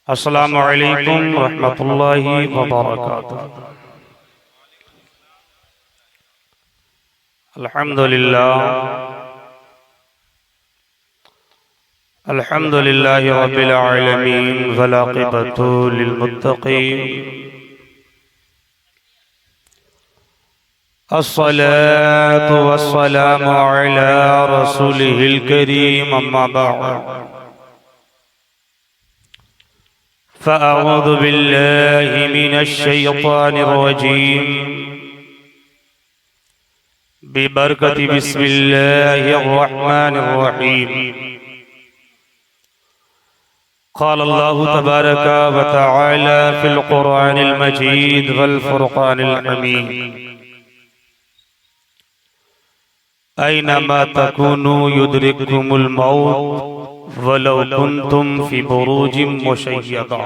अस्सलामु अलैकुम रहमतुल्लाहि व बरकातुहू। अल्हम्दुलिल्लाहि रब्बिल आलमीन वल आक़िबतु लिल मुत्तक़ीन। अस्सलातु वस्सलामु अला रसूलिहिल करीम, अम्मा बअद। फ़अऊज़ु बिल्लाहि मिनश शैतानिर रजीम। बिबरकति बिस्मिल्लाहिर रहमानिर रहीम। क़ाल अल्लाहु तबारक व तआला फ़िल क़ुरआनिल मजीद वल फ़ुरक़ानिल हमीद। ऐनमा तकूनू युदरिकुमुल मौत वलौ कुन्तुम फ़ी बुरूजिम मुशय्यदा।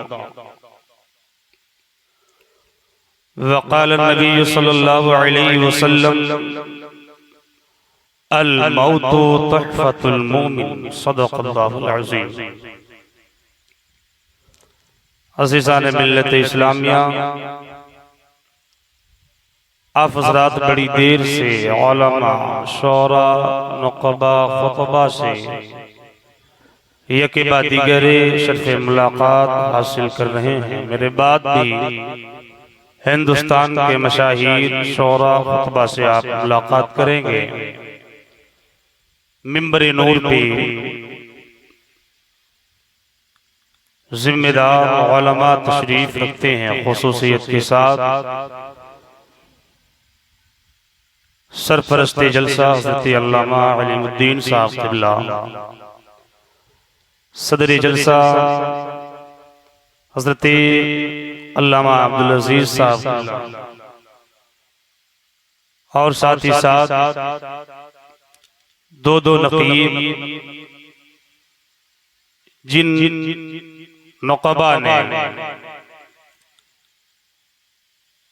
वक़ाल नबी सल्लल्लाहु अलैहि वसल्लम अल मौतु तुहफ़तुल मोमिन, सदक़ल्लाहुल अज़ीम। अज़ीज़ान मिल्लत इस्लामिया, आप हज़रात बड़ी देर से उलमा, शोरा, नुक़बा, ख़ुतबा से यके बाद दीगरे शर्फ़े मुलाक़ात हासिल कर रहे हैं। मेरे बाद भी हिंदुस्तान के मशाहिर, शोरा, ख़ुतबा से आप मुलाक़ात करेंगे। मिंबर नूर पे जिम्मेदार उलमा तशरीफ रखते हैं। ख़ुसूसियत के साथ सरपरस्ते जलसा हज़रत अल्लामा अलीमुद्दीन साहब क़िबला, सदर जलसा हज़रत अल्लामा अब्दुल अज़ीज़ साहब, और साथ ही साथ दो नक़ीब, जिन नुक़बा ने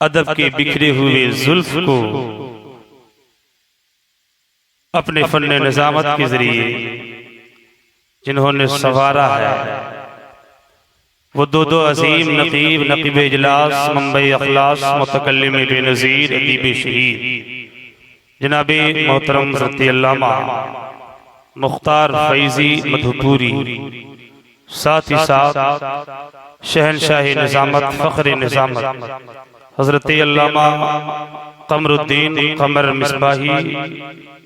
अदब के बिखरे हुए ज़ुल्फ़ को अपने फ़न निज़ामत के ज़रिए जिन्होंने संवारा है, वो दो अज़ीम नक़ीब, नक़ीब इजलास, मंबई अख़लास, मुतकल्लिम बेनज़ीर, अदीब शहीद जनाब मोहतरम हज़रत अल्लामा मुख्तार फ़ैज़ी मधुपुरी, साथ ही साथ शहनशाह निज़ामत, फ़ख्र निज़ामत हज़रत अल्लामा क़मरुद्दीन क़मर मिसबाही,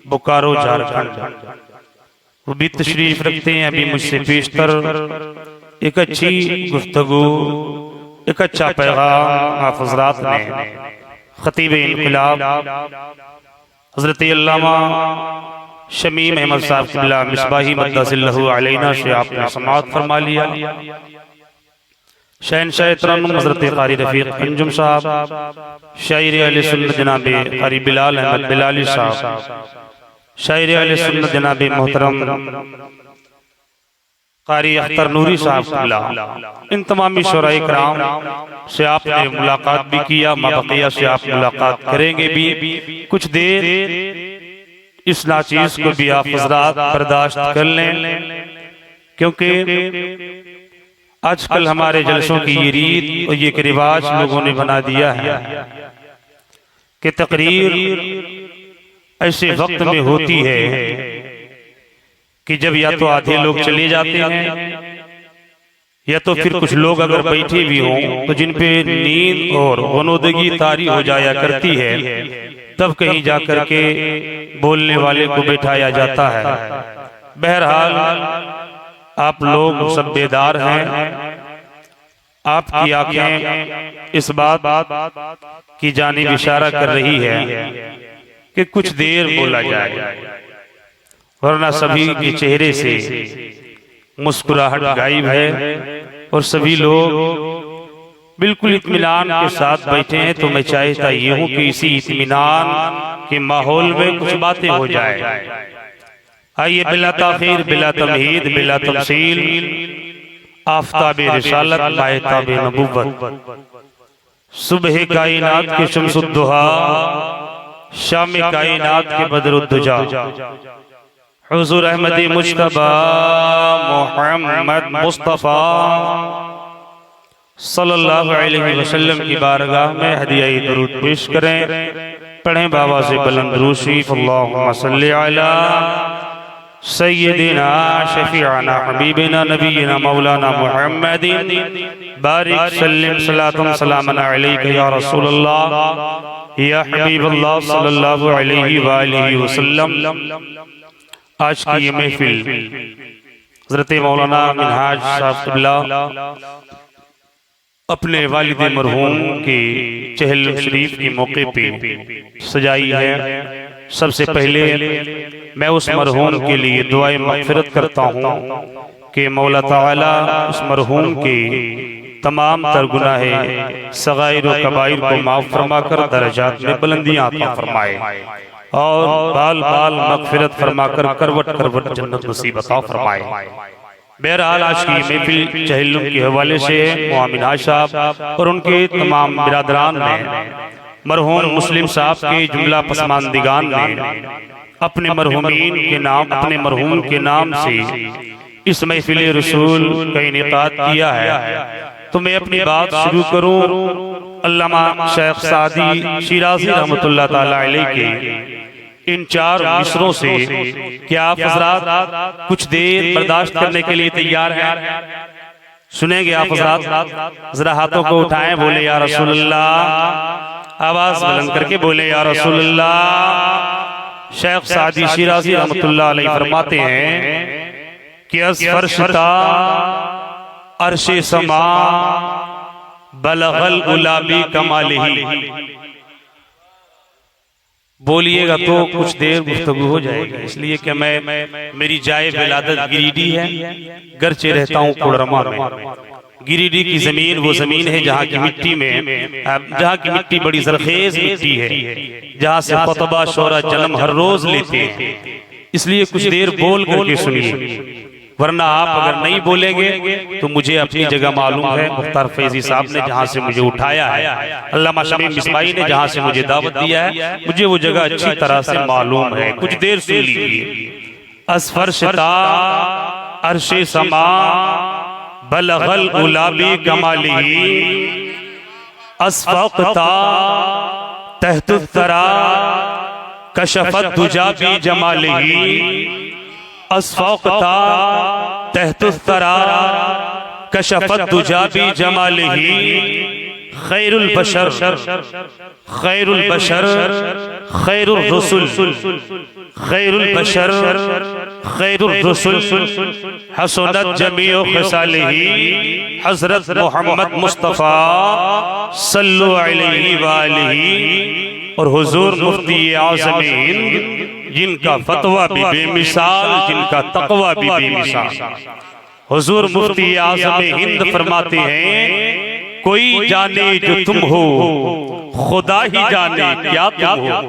बोकारो झारखंड, वो भी तशरीफ रखते हैं। अभी मुझसे पेशतर एक अच्छी गुफ्तगू, एक अच्छा पैगाम आप हज़रात ने ख़तीब इनक़िलाब हज़रत अल्लामा शमीम अहमद साहब क़िबला मिसबाही मद्दसिल्लहु अलैना से आपने समाअत फरमा लिया। शहनशाह तरन्नुम हज़रत क़ारी रफ़ीक़ अंजुम साहब, शायर अहले सुन्नत जनाब क़ारी बिलाल अहमद बिलाली साहब, शायर अहले सुन्नत जनाब मोहतरम क़ारी अख्तर नूरी साहब क़िबला, इन तमामी शोराए किराम से आपने मुलाकात भी किया, माबक़िया से आप मुलाकात करेंगे भी। कुछ देर इस नाचीज़ को भी आप हज़रात बर्दाश्त कर लें, क्योंकि आजकल हमारे जलसों की ये रीत और ये एक रिवाज लोगों ने बना दिया है कि तकरीर ऐसे वक्त में होती है कि जब या तो आधे लोग चले जाते हैं, या तो फिर कुछ लोग अगर बैठे भी हों तो जिन पे नींद और गनोदगी तारी हो जाया करती है, तब कहीं जाकर के बोलने वाले को बैठाया जाता है। बहरहाल आप लोग सब बेदार हैं, आपकी आंखें इस बात की जानिब इशारा कर रही है कि कुछ देर बोला जाए, वरना सभी के चेहरे से मुस्कुराहट गायब है और सभी लोग बिल्कुल इत्मीनान के साथ बैठे हैं। तो मैं चाहता ये हूँ कि इसी इत्मीनान के माहौल में कुछ बातें हो जाए। आइए बिला ताख़ीर, बिला तमहीद, बिला तमसील, आफ़ताबे रिसालत, मायताबे नबुव्वत, सुबह कायनात के शम्सुद्दुहा, शाम कायनात के बदरुद्दुजा, हुज़ूर अहमद मुज्तबा मोहम्मद मुस्तफ़ा सल्लल्लाहु अलैहि वसल्लम की बारगाह में हदिया-ए दरूद पेश करें। पढ़ें बाबा से बुलंद रूसी अल्लाहुम्मा सल्ली अला सय्यदिना शफीअना हबीबिना नबीना मौलाना मुहम्मदिन बारिक सल्लिम सलातम सलामन अलैका या रसूलल्लाह या हबीबल्लाह सल्लल्लाहु अलैहि वालिहि वसल्लम। आज की ये महफिल हज़रत मौलाना मिनहाज साहब क़िबला अपने वालिद मरहूम के चहल शरीफ के मौके पे सजाई है। सबसे पहले मैं उस मरहूम के लिए दुआए मग़फ़िरत करता हूँ कि मौला ताला उस मरहूम के तमाम तर गुनाहे सगाइर व कबाइर को माफ़ फरमा कर दर्जात में बुलंदियाँ अता फरमाए और बाल बाल मग़फ़िरत फरमा कर करवट करवट जन्नत नसीब अता फरमाए। बहरहाल आज की महफिल चहल्लुम के हवाले से मोमिन साहब और उनके तमाम बिरादरान ने मरहूम मुस्लिम साहब के जुमला पसमानदिगान ने अपने मरहूमीन के नाम अपने मरहूम के नाम से इस महफिल रसूल का इनेकाद किया है। तो मैं अपनी बात शुरू करूं अल्लामा शेख सादी शिराजी रहमतुल्लाह ताला अलैह के इन चार मिसरों से। क्या आप हज़रात कुछ देर बर्दाश्त करने के लिए तैयार हैं? सुनेंगे आप हज़रात? जरा हाथों को उठाएं, बोले या रसूलल्लाह। आवाज बुलंद करके बोले या रसूलल्लाह। शेख सादी शिराजी रहमतुल्लाह अलैह फरमाते हैं कि अस्फरशता अर्शे समा बलगल गुलाबी कमालिही। बोलिएगा तो कुछ देर गुफ्तगू हो जाएगी, इसलिए कि मैं मेरी जाए विलादत गिरिडीह है, गर्चे रहता हूँ कोडरमा में। गिरिडीह की जमीन वो जमीन है जहाँ की मिट्टी में जहाँ की मिट्टी बड़ी जरखेज मिट्टी है, जहाँ से खुतबा शोरा जन्म हर रोज लेते हैं। इसलिए कुछ देर बोल करके सुनिए, वरना आप अगर नहीं बोलेंगे तो मुझे अपनी जगह मालूम है। मुख्तार फैजी साहब ने जहाँ से मुझे उठाया है, अल्लामा शमीम मिसबाई ने जहाँ से मुझे दावत दिया है, मुझे वो जगह अच्छी तरह से मालूम है। कुछ देर सुन लीजिए। अस्फरशता अर्शे समा बलगल गुलाबी कमालिही अस्फक़ता तहतुत तरा कशफत दुजाबी जमालिही अस्फक़ता तहतुत तरा कशफत दुजाबी जमालिही खैरुल बशर खैरुल बशर खैरुल रसूल खैरुल बशर खैरुल रसूल हसनत जमीउ खिसालिही हज़रत मोहम्मद मुस्तफ़ा सल्लल्लाहु अलैहि वालिही। और हुजूर मुफ्ती आज़म हिंद जिनका फतवा भी बेमिसाल, जिनका तक़वा भी बेमिसाल, हुजूर मुफ्ती आज़म हिंद फरमाते हैं कोई जाने जो तुम हो खुदा ही जाने क्या तुम हो।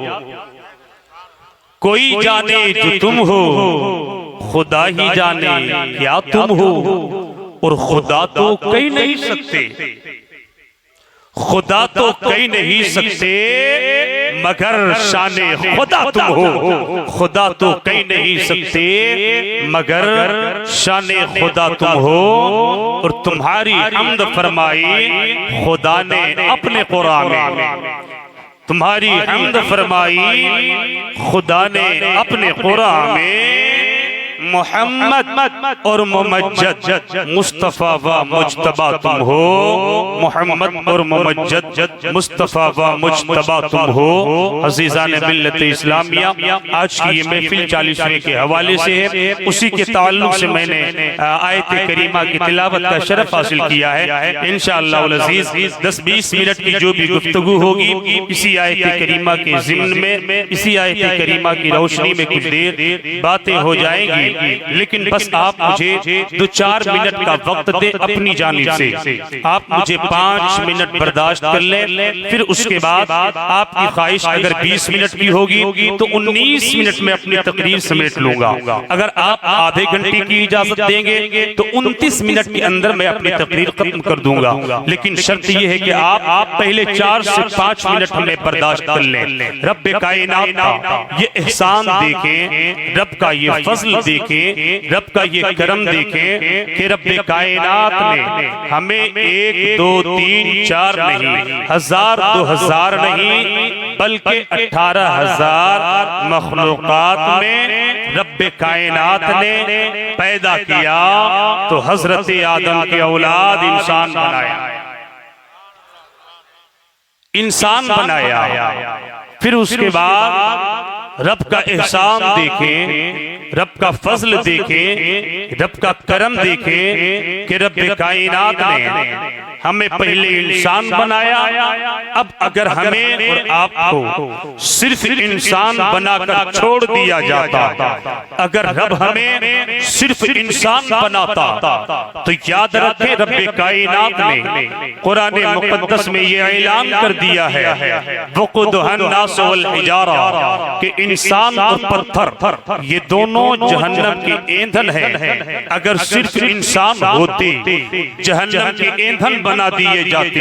कोई जाने जो तुम हो खुदा ही जाने क्या तुम हो। और खुदा तो कह नहीं सकते, खुदा तो कह नहीं सकते मगर शाने खुदा तुम हो। खुदा तो कह नहीं सकते मगर शाने खुदा तुम हो। और तुम्हारी हम्द फरमाई खुदा ने अपने कुरान में, तुम्हारी हम्द फरमाई खुदा ने अपने कुरान में। मोहम्मद और मुमज्जद मुस्तफा व मुज्तबा तुम हो। मोहम्मद और मुमज्जद मुस्तफा व मुज्तबा तुम हो। अज़ीज़ान मिल्लत इस्लामिया, आज की ये महफिल 40वें के हवाले से है। उसी के ताल्लुक से मैंने आयत करीमा की तिलावत का शरफ हासिल किया है। इंशाअल्लाह अज़ीज़ 10-20 मिनट की जो भी गुफ्तगू होगी इसी आयत करीमा के ज़िम्न में, इसी आयत करीमा की रोशनी में कुछ देर बातें हो जाएंगी। लेकिन बस आप मुझे 2-4 मिनट का वक्त दे अपनी जानिब से। आप मुझे 5 मिनट बर्दाश्त कर लें, फिर उसके बाद आपकी ख्वाहिश अगर 20 मिनट की होगी तो 19 मिनट में अपनी तकरीर समेट लूंगा। अगर आप आधे घंटे की इजाजत देंगे तो 29 मिनट के अंदर मैं अपनी तकरीर खत्म कर दूंगा। लेकिन शर्त यह है कि आप पहले 4 से 5 मिनट हमें बर्दाश्त कर लें। रब कायनात का ये एहसान देखें, रब का ये फजल देखें, रब का ये करम देखें कि रब कायनात ने हमें 1 2 3 4 नहीं, 1000 2000 नहीं, बल्कि 18,000 मखलूकात में रब कायनात ने पैदा किया। तो हजरत आदम के औलाद इंसान बनाया, इंसान बनाया। फिर उसके बाद रब का एहसान देखें, रब का फजल देखें, रब का करम देखें कि रब कायनात ने हमें पहले इंसान बनाया। अब अगर हमें और आपको सिर्फ इंसान बनाकर छोड़ दिया जाता, अगर रब हमें सिर्फ इंसान बनाता, तो याद रखें रब कायनात ने कुरान मुकद्दस में ये ऐलान कर दिया है, वक़ुदुहन नास वल हिजारा, कि इंसान और पत्थर ये दोनों जहन्नम के ईंधन है। अगर सिर्फ इंसान होते जहन्नम के ईंधन बना दिए जाते,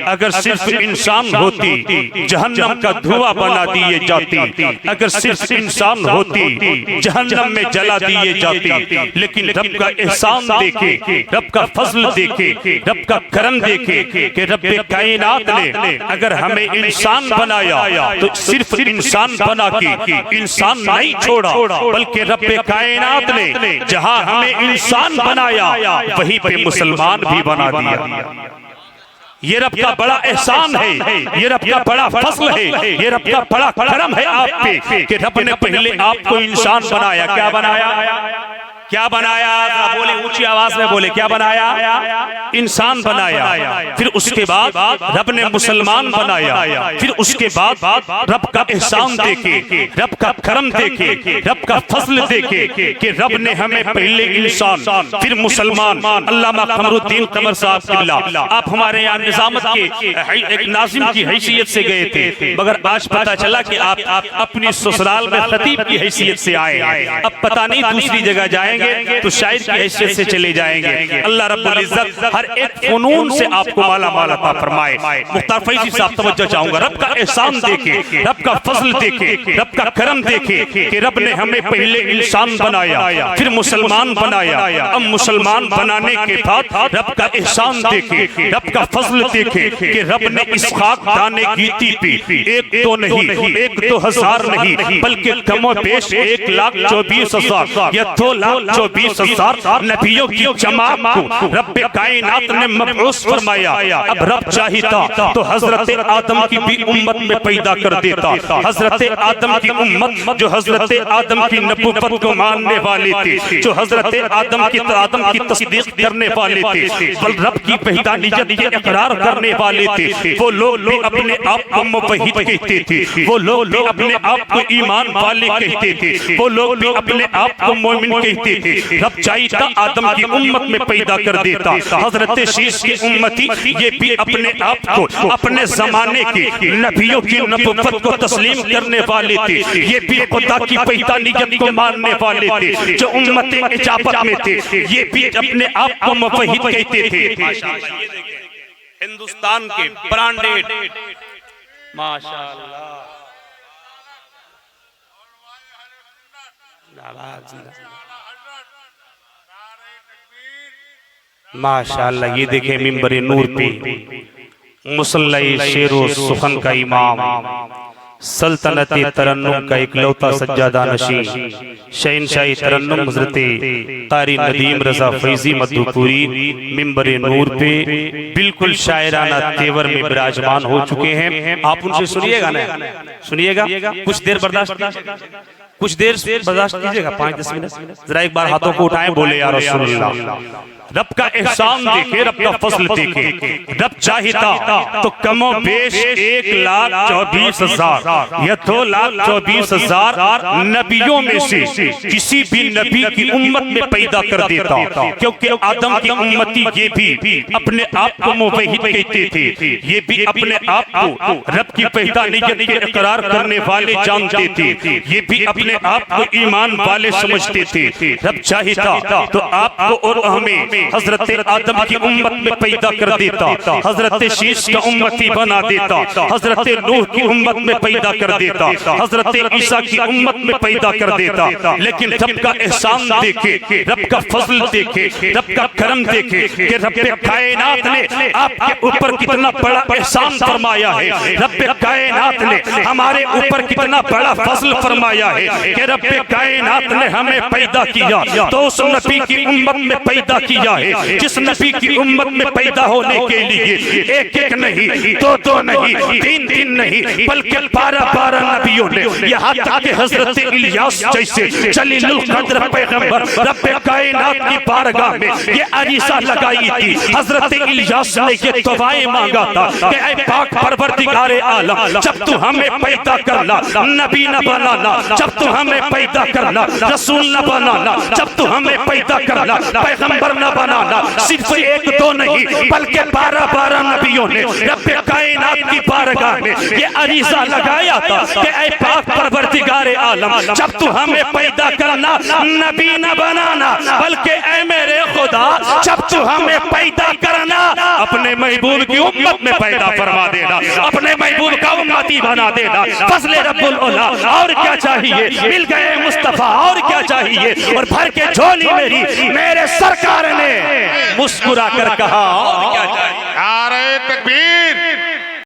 अगर सिर्फ इंसान होती जहन्नम का धुआं बना दिए जाते, अगर सिर्फ इंसान होती जहन्नम में जला दिए जाते। लेकिन रब का एहसान देखे, रब का फजल देखे, रब का करम देखे कि रब कायनात ने अगर हमें इंसान बनाया तो सिर्फ इंसान बना के इंसान नहीं छोड़ा, बल्कि रब कायनात ने जहां हमें इंसान बनाया वहीं पे मुसलमान भी बना दिया। ये रब का बड़ा एहसान है, ये रब का बड़ा फजल है, ये रब का बड़ा करम है आप पे कि रब ने पहले आपको इंसान बनाया। क्या बनाया? क्या बनाया? बोले, ऊंची आवाज में बोले, क्या बनाया? इंसान बनाया। फिर उसके बाद रब ने मुसलमान बनाया। फिर उसके बाद रब का एहसान देखे, रब का करम देखे, रब का फजल देखे कि रब ने हमें पहले इंसान फिर मुसलमान। अल्लामा कमरुद्दीन कमर साहब किबला, आप हमारे यहाँ निजामत के एक नाजिम की हैसियत से गए थे, मगर आज पता चला कि आप अपनी ससुराल में खतीब की हैसियत से आए। अब पता नहीं दूसरी जगह जाएंगे तो शायर की हैसियत से चले जाएंगे। अल्लाह रब्बुल इज्जत हर एक फनून से आपको माला माल अता फरमाए। मुख्तार फैजी साहब तवज्जो चाहूंगा, रब का एहसान देखे, रब का फजल देखे, रब का करम देखे कि रब ने हमें पहले इंसान बनाया, फिर मुसलमान बनाया। अब मुसलमान बनाने के बाद रब का एहसान देखे, रब का फजल देखे कि रब ने इसहाक दाने गीती पे 1 2 नहीं, 1 2 हजार नहीं, बल्कि कमो पेश 1,24,000 या 2,24,000 नबियों की जमात को रब कायनात ने मबऊस फरमाया। अब रब चाहता तो हजरत आदम की भी उम्मत में पैदा कर देता। हजरत आदम की उम्मत जो हजरत आदम की नबूवत को मानने वाले थे, जो हजरत आदम की तस्दीक करने वाले थे, बल रब की वहदानियत के इकरार करने वाले थे, वो लोग भी अपने आप को मुवहिद कहते थे, वो लोग भी अपने आप को ईमान वाले कहते थे, वो लोग भी अपने आप को मोमिन कहते थे। रब चाहता आदम की उम्मत में पैदा कर देता। हजरत शीश की उम्मती ये भी अपने आप को अपने जमाने के नबियों की नबूवत को तस्लीम करने वाले थे, ये भी खुदा की वहदानियत को मानने वाले थे। जो उम्मत इजाबत में थे ये भी अपने आप को मुवहिद कहते थे। हिंदुस्तान के ब्रांडेड माशाअल्लाह माशाअल्लाह, ये देखे मिंबर नूर पे मुसल्ला शेरो सुखन का इमाम, सल्तनत तरन्नुम का इकलौता सज्जादा नशीं, शहनशाही तरन्नुम हज़रत कारी नदीम रज़ा फैज़ी मधुपुरी मिंबर नूर पे बिल्कुल शायराना तेवर में विराजमान हो चुके हैं। आप उनसे सुनिएगा ना, सुनिएगा, कुछ देर बर्दाश्त, कुछ देर बर्दाश्त कीजिएगा, 5-10 मिनट। जरा एक बार हाथों को उठाएं, बोले या रसूलुल्लाह। रब का एहसान देखे, रब का फजल देखे। रब चाहता तो कमो बेश 1,24,000 या 2,24,000 नबियों में से किसी भी नबी की उम्मत में पैदा कर देता, क्योंकि आदम की उम्मती ये भी अपने आप को मुवहिद कहते थे, ये भी अपने आप को रब की वहदानियत के इकरार करने वाले जानते थे, ये भी अपने आप को ईमान वाले समझते थे। रब चाहता तो आपको और हमें हजरत आदम की उम्मत में पैदा कर देता, हजरत शीश का उम्मती बना देता, हजरत नूह की उम्मत में पैदा कर देता, हजरत ईसा की उम्मत में पैदा कर देता। लेकिन रब का एहसान देखे, रब का फजल देखे, रब का करम देखे कि रब कायनात ने आपके ऊपर कितना बड़ा एहसान फरमाया है, रब कायनात ने हमारे ऊपर कितना बड़ा फजल फरमाया है कि रब कायनात ने हमें पैदा किया तो उस नबी की उम्मत में पैदा किया है, जिस नबी की उम्मत में पैदा होने के लिए एक एक नहीं, दो दो नहीं, तीन तीन नहीं, बल्कि 12 नबियों ने, यहाँ तक कि हजरत इलियास जैसे जलीलुल कद्र पैगंबर रब कायनात की बारगाह में ये अरीसा लगाई थी। हजरत इलियास ने ये दुआएं मांगा था कि ऐ पाक परवरदिगारे आलम, जब तू हमें पैदा करना नबी न बनाना, जब तू हमें पैदा करना रसूल न बनाना, जब तू हमें पैदा करना पैगंबर न बनाना। सिर्फ एक दो नहीं बल्कि 12 नबियों ने रब कायनात की बारगाह में ये अरीसा लगाया था कि ऐ पाक परवरदिगारे आलम, जब तू हमें पैदा करना नबी न बनाना, बल्कि ऐ मेरे खुदा जब तू हमें पैदा करना अपने महबूब की उम्मत में पैदा फरमा देना, अपने महबूब का उम्मती बना देना। फजले रब्बुल उला, और क्या चाहिए, मिल गए मुस्तफा, और क्या चाहिए। और भर के झोली मेरी मेरे सरकार ने मुस्कुरा कर कहा और